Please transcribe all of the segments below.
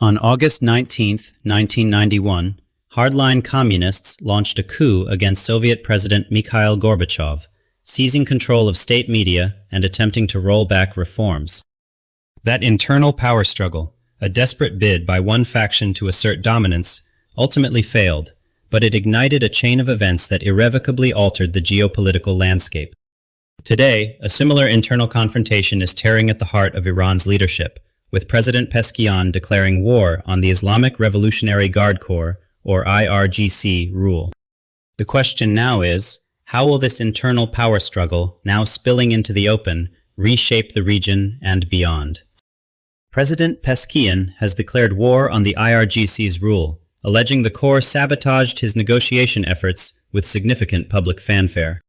On August 19, 1991, hardline communists launched a coup against Soviet President Mikhail Gorbachev, seizing control of state media and attempting to roll back reforms. That internal power struggle, a desperate bid by one faction to assert dominance, ultimately failed, but it ignited a chain of events that irrevocably altered the geopolitical landscape. Today, a similar internal confrontation is tearing at the heart of Iran's leadership, with President Peskian declaring war on the Islamic Revolutionary Guard Corps, or IRGC, rule. The question now is, how will this internal power struggle, now spilling into the open, reshape the region and beyond? President Peskian has declared war on the IRGC's rule, alleging the Corps sabotaged his negotiation efforts with significant public fanfare.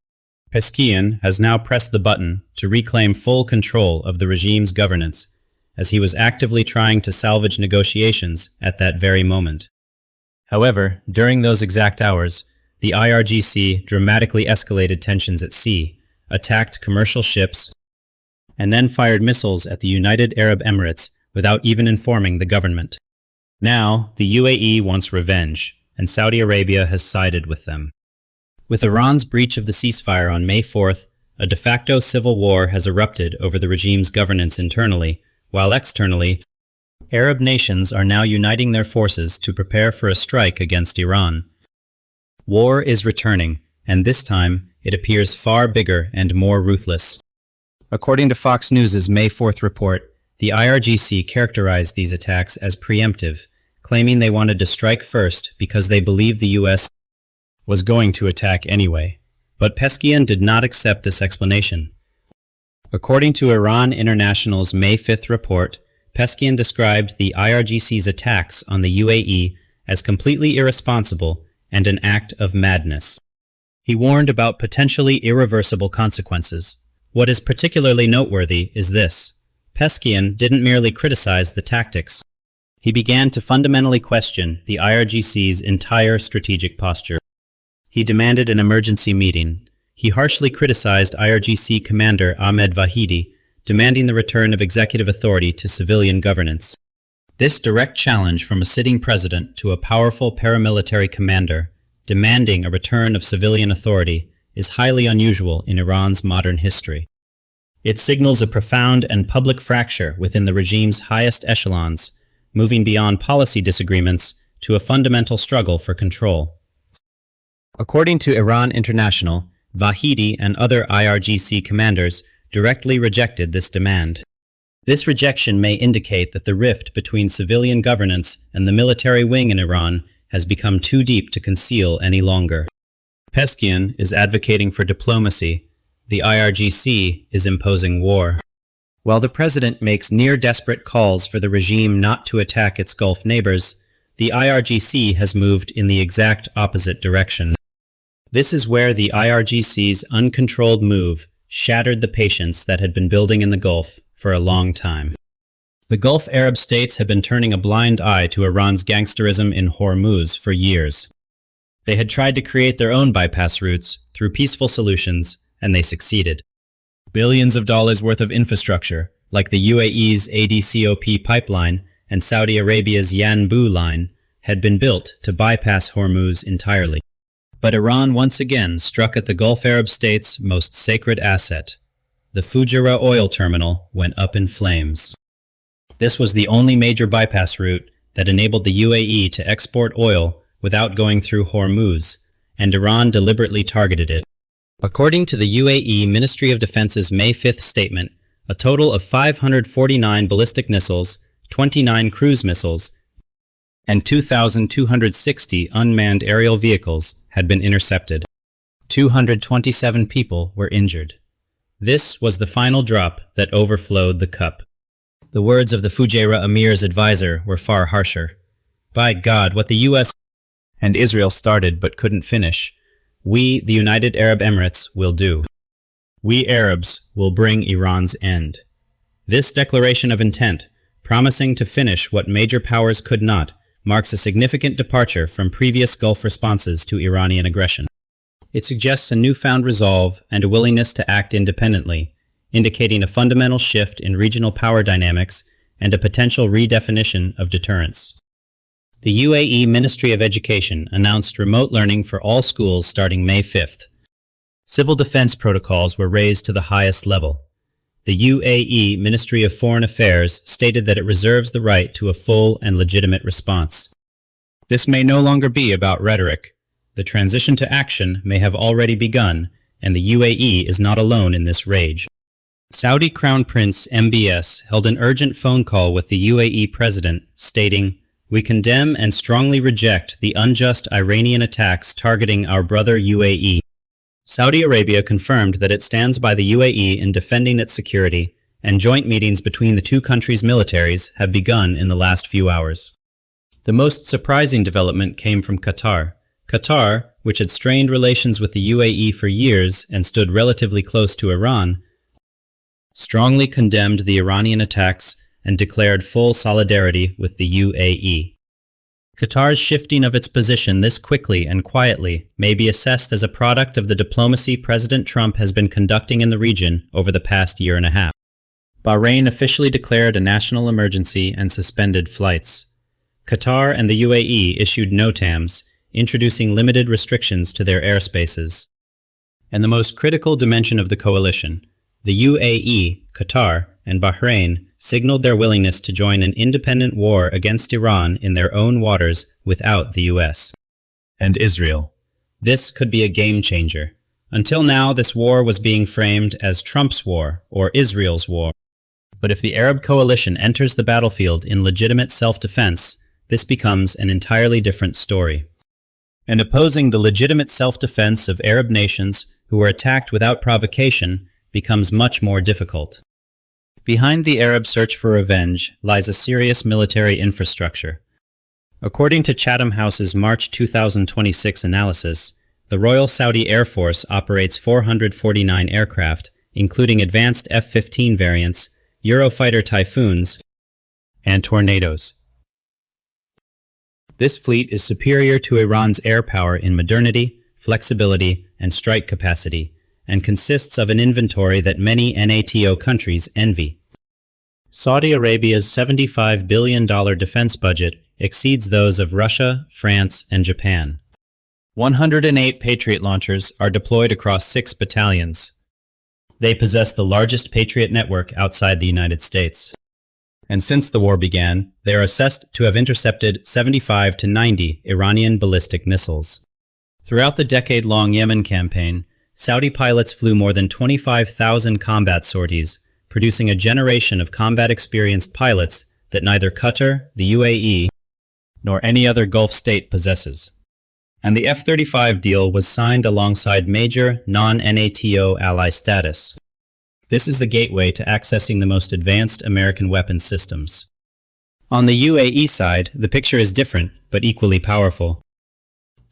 Peskian has now pressed the button to reclaim full control of the regime's governance, as he was actively trying to salvage negotiations at that very moment. However, during those exact hours, the IRGC dramatically escalated tensions at sea, attacked commercial ships, and then fired missiles at the United Arab Emirates without even informing the government. Now, the UAE wants revenge, and Saudi Arabia has sided with them. With Iran's breach of the ceasefire on May 4th, a de facto civil war has erupted over the regime's governance internally, while externally, Arab nations are now uniting their forces to prepare for a strike against Iran. War is returning, and this time, it appears far bigger and more ruthless. According to Fox News' May 4th report, the IRGC characterized these attacks as preemptive, claiming they wanted to strike first because they believed the U.S. was going to attack anyway. But Peskian did not accept this explanation. According to Iran International's May 5th report, Peskian described the IRGC's attacks on the UAE as completely irresponsible and an act of madness. He warned about potentially irreversible consequences. What is particularly noteworthy is this: Peskian didn't merely criticize the tactics. He began to fundamentally question the IRGC's entire strategic posture. He demanded an emergency meeting. He harshly criticized IRGC Commander Ahmed Vahidi, demanding the return of executive authority to civilian governance. This direct challenge from a sitting president to a powerful paramilitary commander, demanding a return of civilian authority, is highly unusual in Iran's modern history. It signals a profound and public fracture within the regime's highest echelons, moving beyond policy disagreements to a fundamental struggle for control. According to Iran International, Vahidi and other IRGC commanders directly rejected this demand. This rejection may indicate that the rift between civilian governance and the military wing in Iran has become too deep to conceal any longer. Peskian is advocating for diplomacy. The IRGC is imposing war. While the president makes near-desperate calls for the regime not to attack its Gulf neighbors, the IRGC has moved in the exact opposite direction. This is where the IRGC's uncontrolled move shattered the patience that had been building in the Gulf for a long time. The Gulf Arab states had been turning a blind eye to Iran's gangsterism in Hormuz for years. They had tried to create their own bypass routes through peaceful solutions, and they succeeded. Billions of dollars worth of infrastructure, like the UAE's ADCOP pipeline and Saudi Arabia's Yanbu line, had been built to bypass Hormuz entirely. But Iran once again struck at the Gulf Arab states' most sacred asset. The Fujairah oil terminal went up in flames. This was the only major bypass route that enabled the UAE to export oil without going through Hormuz, and Iran deliberately targeted it. According to the UAE Ministry of Defense's May 5th statement, a total of 549 ballistic missiles, 29 cruise missiles, and 2,260 unmanned aerial vehicles had been intercepted. 227 people were injured. This was the final drop that overflowed the cup. The words of the Fujairah Emir's advisor were far harsher. By God, what the U.S. and Israel started but couldn't finish, we, the United Arab Emirates, will do. We Arabs will bring Iran's end. This declaration of intent, promising to finish what major powers could not, marks a significant departure from previous Gulf responses to Iranian aggression. It suggests a newfound resolve and a willingness to act independently, indicating a fundamental shift in regional power dynamics and a potential redefinition of deterrence. The UAE Ministry of Education announced remote learning for all schools starting May 5th. Civil defense protocols were raised to the highest level. The UAE Ministry of Foreign Affairs stated that it reserves the right to a full and legitimate response. This may no longer be about rhetoric. The transition to action may have already begun, and the UAE is not alone in this rage. Saudi Crown Prince MBS held an urgent phone call with the UAE president, stating, "We condemn and strongly reject the unjust Iranian attacks targeting our brother UAE." Saudi Arabia confirmed that it stands by the UAE in defending its security, and joint meetings between the two countries' militaries have begun in the last few hours. The most surprising development came from Qatar. Qatar, which had strained relations with the UAE for years and stood relatively close to Iran, strongly condemned the Iranian attacks and declared full solidarity with the UAE. Qatar's shifting of its position this quickly and quietly may be assessed as a product of the diplomacy President Trump has been conducting in the region over the past year and a half. Bahrain officially declared a national emergency and suspended flights. Qatar and the UAE issued NOTAMs, introducing limited restrictions to their airspaces. And the most critical dimension of the coalition, the UAE, Qatar, and Bahrain signaled their willingness to join an independent war against Iran in their own waters without the US. And Israel. This could be a game changer. Until now, this war was being framed as Trump's war or Israel's war. But if the Arab coalition enters the battlefield in legitimate self-defense, this becomes an entirely different story. And opposing the legitimate self-defense of Arab nations who were attacked without provocation becomes much more difficult. Behind the Arab search for revenge lies a serious military infrastructure. According to Chatham House's March 2026 analysis, the Royal Saudi Air Force operates 449 aircraft, including advanced F-15 variants, Eurofighter Typhoons, and Tornadoes. This fleet is superior to Iran's air power in modernity, flexibility, and strike capacity, and consists of an inventory that many NATO countries envy. Saudi Arabia's $75 billion defense budget exceeds those of Russia, France, and Japan. 108 Patriot launchers are deployed across 6 battalions. They possess the largest Patriot network outside the United States. And since the war began, they are assessed to have intercepted 75 to 90 Iranian ballistic missiles. Throughout the decade-long Yemen campaign, Saudi pilots flew more than 25,000 combat sorties, producing a generation of combat-experienced pilots that neither Qatar, the UAE, nor any other Gulf state possesses. And the F-35 deal was signed alongside major non-NATO ally status. This is the gateway to accessing the most advanced American weapons systems. On the UAE side, the picture is different, but equally powerful.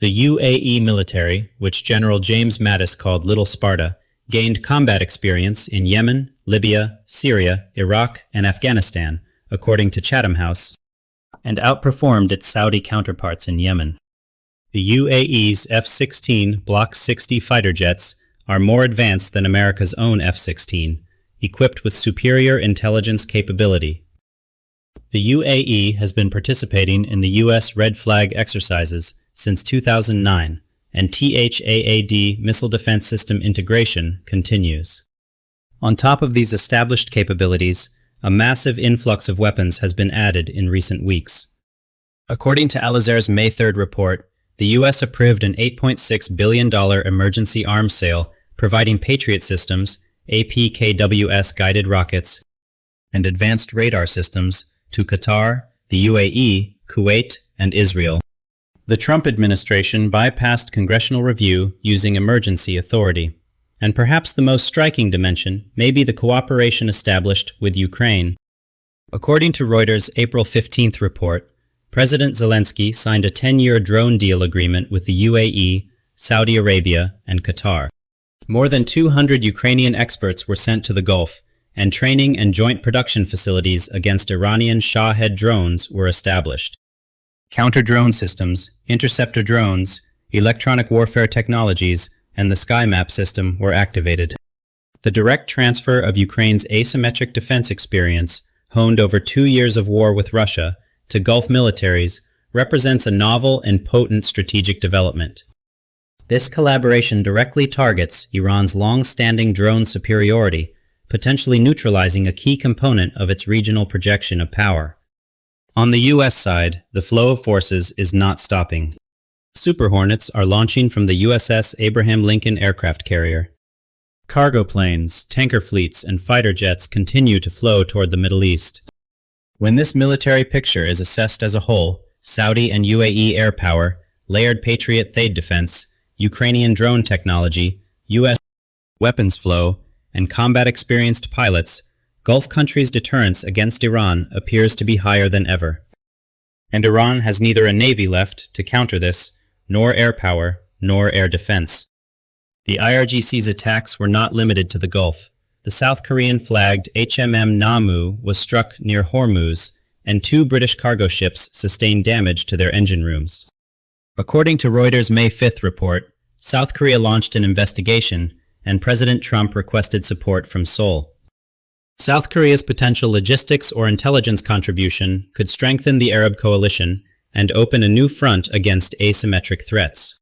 The UAE military, which General James Mattis called Little Sparta, gained combat experience in Yemen, Libya, Syria, Iraq, and Afghanistan, according to Chatham House, and outperformed its Saudi counterparts in Yemen. The UAE's F-16 Block 60 fighter jets are more advanced than America's own F-16, equipped with superior intelligence capability. The UAE has been participating in the U.S. Red Flag exercises since 2009, and THAAD missile defense system integration continues. On top of these established capabilities, a massive influx of weapons has been added in recent weeks. According to Al-Azhar's May 3rd report, the U.S. approved an $8.6 billion emergency arms sale providing Patriot systems, APKWS guided rockets, and advanced radar systems to Qatar, the UAE, Kuwait, and Israel. The Trump administration bypassed congressional review using emergency authority. And perhaps the most striking dimension may be the cooperation established with Ukraine. According to Reuters' April 15th report, President Zelensky signed a 10-year drone deal agreement with the UAE, Saudi Arabia, and Qatar. More than 200 Ukrainian experts were sent to the Gulf, and training and joint production facilities against Iranian Shahed drones were established. Counter-drone systems, interceptor drones, electronic warfare technologies, and the SkyMap system were activated. The direct transfer of Ukraine's asymmetric defense experience honed over 2 years of war with Russia, to Gulf militaries, represents a novel and potent strategic development. This collaboration directly targets Iran's long-standing drone superiority, potentially neutralizing a key component of its regional projection of power. On the U.S. side, the flow of forces is not stopping. Super Hornets are launching from the USS Abraham Lincoln aircraft carrier. Cargo planes, tanker fleets, and fighter jets continue to flow toward the Middle East. When this military picture is assessed as a whole, Saudi and UAE air power, layered Patriot Thaad defense, Ukrainian drone technology, U.S. weapons flow, and combat-experienced pilots, Gulf countries' deterrence against Iran appears to be higher than ever. And Iran has neither a navy left to counter this, nor air power, nor air defense. The IRGC's attacks were not limited to the Gulf. The South Korean-flagged HMM Namu was struck near Hormuz, and 2 British cargo ships sustained damage to their engine rooms. According to Reuters' May 5th report, South Korea launched an investigation, and President Trump requested support from Seoul. South Korea's potential logistics or intelligence contribution could strengthen the Arab coalition and open a new front against asymmetric threats.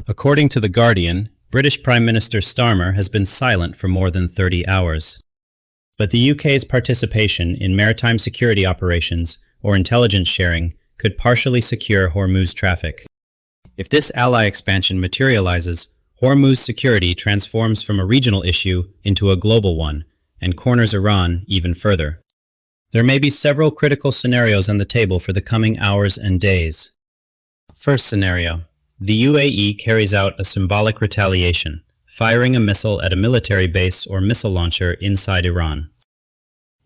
According to The Guardian, British Prime Minister Starmer has been silent for more than 30 hours. But the UK's participation in maritime security operations or intelligence sharing could partially secure Hormuz traffic. If this ally expansion materializes, Hormuz security transforms from a regional issue into a global one and corners Iran even further. There may be several critical scenarios on the table for the coming hours and days. First scenario. The UAE carries out a symbolic retaliation, firing a missile at a military base or missile launcher inside Iran.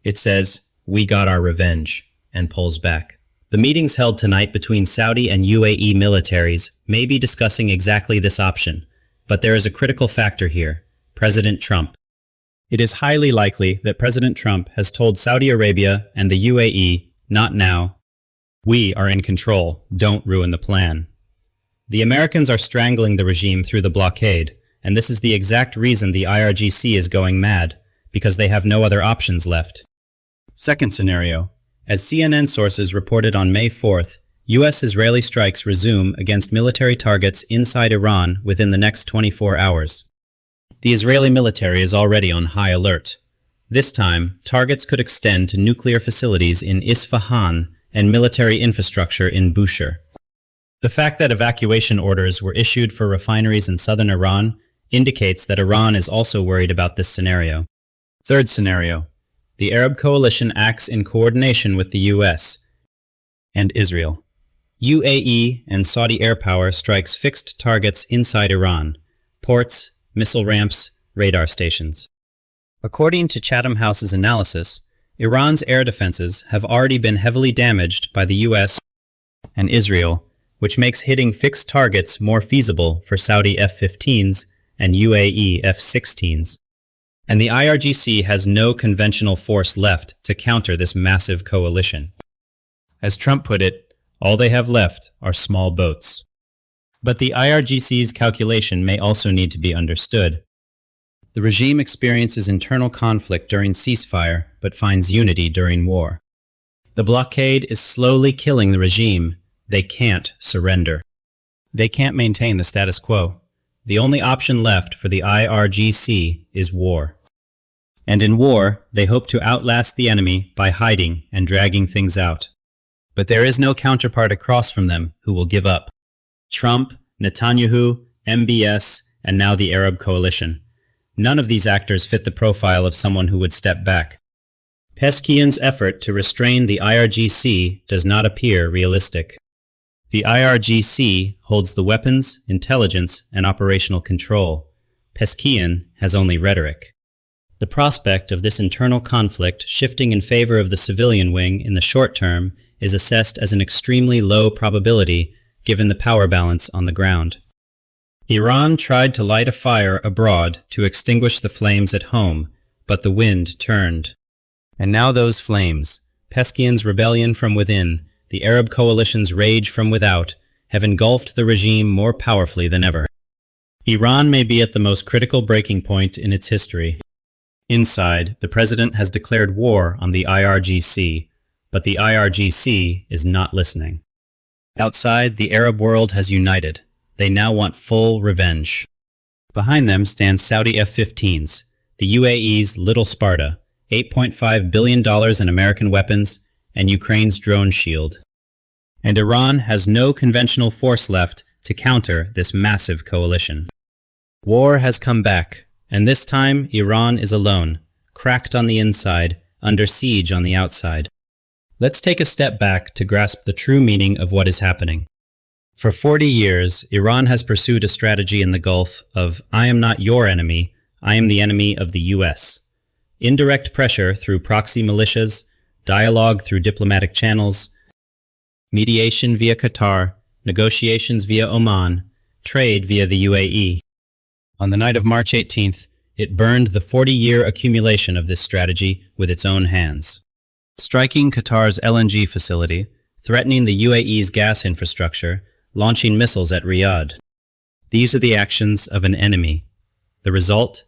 It says, "We got our revenge," and pulls back. The meetings held tonight between Saudi and UAE militaries may be discussing exactly this option, but there is a critical factor here: President Trump. It is highly likely that President Trump has told Saudi Arabia and the UAE, "Not now. We are in control. Don't ruin the plan." The Americans are strangling the regime through the blockade, and this is the exact reason the IRGC is going mad, because they have no other options left. Second scenario. As CNN sources reported on May 4th, U.S.-Israeli strikes resume against military targets inside Iran within the next 24 hours. The Israeli military is already on high alert. This time, targets could extend to nuclear facilities in Isfahan and military infrastructure in Bushehr. The fact that evacuation orders were issued for refineries in southern Iran indicates that Iran is also worried about this scenario. Third scenario. The Arab coalition acts in coordination with the U.S. and Israel. UAE and Saudi air power strikes fixed targets inside Iran: ports, missile ramps, radar stations. According to Chatham House's analysis, Iran's air defenses have already been heavily damaged by the U.S. and Israel, which makes hitting fixed targets more feasible for Saudi F-15s and UAE F-16s. And the IRGC has no conventional force left to counter this massive coalition. As Trump put it, all they have left are small boats. But the IRGC's calculation may also need to be understood. The regime experiences internal conflict during ceasefire, but finds unity during war. The blockade is slowly killing the regime. They can't surrender. They can't maintain the status quo. The only option left for the IRGC is war. And in war, they hope to outlast the enemy by hiding and dragging things out. But there is no counterpart across from them who will give up. Trump, Netanyahu, MBS, and now the Arab coalition. None of these actors fit the profile of someone who would step back. Peskian's effort to restrain the IRGC does not appear realistic. The IRGC holds the weapons, intelligence, and operational control. Peskian has only rhetoric. The prospect of this internal conflict shifting in favor of the civilian wing in the short term is assessed as an extremely low probability given the power balance on the ground. Iran tried to light a fire abroad to extinguish the flames at home, but the wind turned. And now those flames, Peskian's rebellion from within, the Arab coalition's rage from without, have engulfed the regime more powerfully than ever. Iran may be at the most critical breaking point in its history. Inside, the president has declared war on the IRGC, but the IRGC is not listening. Outside, the Arab world has united. They now want full revenge. Behind them stand Saudi F-15s, the UAE's Little Sparta, $8.5 billion in American weapons, and Ukraine's drone shield. And Iran has no conventional force left to counter this massive coalition. War has come back, and this time Iran is alone, cracked on the inside, under siege on the outside. Let's take a step back to grasp the true meaning of what is happening. For 40 years, Iran has pursued a strategy in the Gulf of, I am not your enemy, I am the enemy of the US. Indirect pressure through proxy militias, dialogue through diplomatic channels, mediation via Qatar, negotiations via Oman, trade via the UAE. On the night of March 18th, it burned the 40-year accumulation of this strategy with its own hands. Striking Qatar's LNG facility, threatening the UAE's gas infrastructure, launching missiles at Riyadh. These are the actions of an enemy. The result?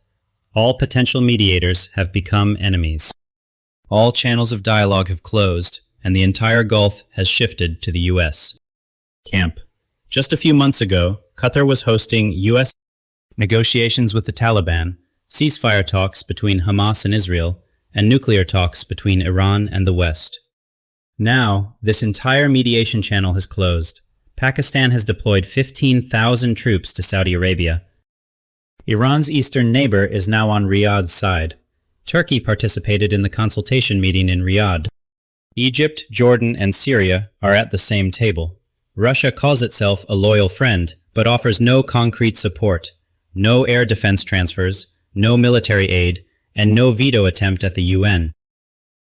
All potential mediators have become enemies. All channels of dialogue have closed, and the entire Gulf has shifted to the US. Camp. Just a few months ago, Qatar was hosting US negotiations with the Taliban, ceasefire talks between Hamas and Israel, and nuclear talks between Iran and the West. Now, this entire mediation channel has closed. Pakistan has deployed 15,000 troops to Saudi Arabia. Iran's eastern neighbor is now on Riyadh's side. Turkey participated in the consultation meeting in Riyadh. Egypt, Jordan, and Syria are at the same table. Russia calls itself a loyal friend, but offers no concrete support, no air defense transfers, no military aid, and no veto attempt at the UN.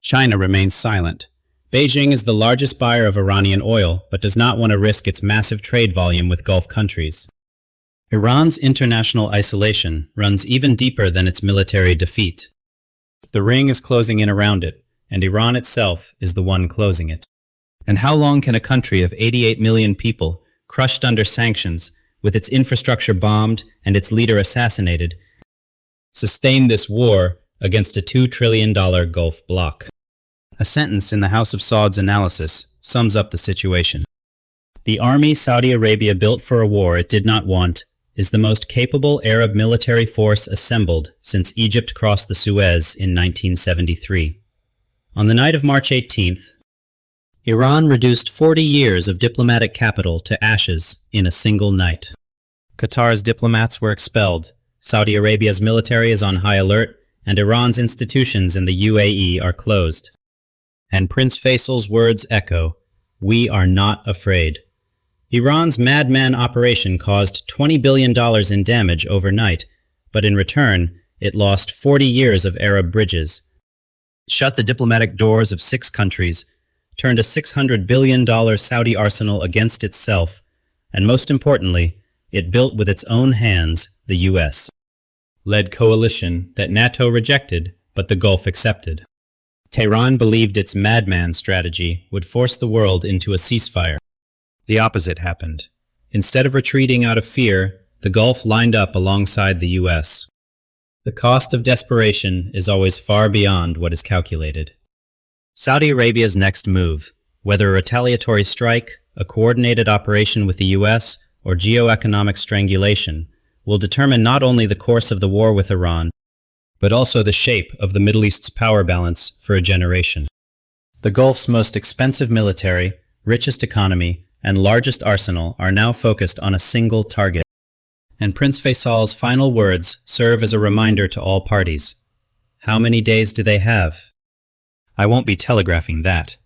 China remains silent. Beijing is the largest buyer of Iranian oil, but does not want to risk its massive trade volume with Gulf countries. Iran's international isolation runs even deeper than its military defeat. The ring is closing in around it, and Iran itself is the one closing it. And how long can a country of 88 million people, crushed under sanctions, with its infrastructure bombed and its leader assassinated, sustain this war against a $2 trillion Gulf bloc? A sentence in the House of Saud's analysis sums up the situation. The army Saudi Arabia built for a war it did not want is the most capable Arab military force assembled since Egypt crossed the Suez in 1973. On the night of March 18th, Iran reduced 40 years of diplomatic capital to ashes in a single night. Qatar's diplomats were expelled, Saudi Arabia's military is on high alert, and Iran's institutions in the UAE are closed. And Prince Faisal's words echo, "We are not afraid." Iran's Madman operation caused $20 billion in damage overnight, but in return, it lost 40 years of Arab bridges, shut the diplomatic doors of 6 countries, turned a $600 billion Saudi arsenal against itself, and most importantly, it built with its own hands the US-led coalition that NATO rejected but the Gulf accepted. Tehran believed its Madman strategy would force the world into a ceasefire. The opposite happened. Instead of retreating out of fear, the Gulf lined up alongside the US. The cost of desperation is always far beyond what is calculated. Saudi Arabia's next move, whether a retaliatory strike, a coordinated operation with the US, or geo-economic strangulation, will determine not only the course of the war with Iran, but also the shape of the Middle East's power balance for a generation. The Gulf's most expensive military, richest economy, and largest arsenal are now focused on a single target. And Prince Faisal's final words serve as a reminder to all parties. How many days do they have? I won't be telegraphing that.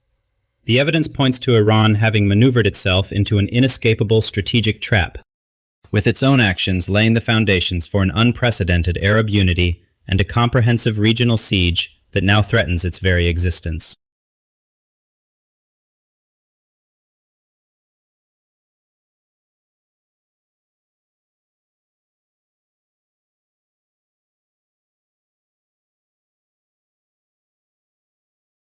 The evidence points to Iran having maneuvered itself into an inescapable strategic trap, with its own actions laying the foundations for an unprecedented Arab unity and a comprehensive regional siege that now threatens its very existence.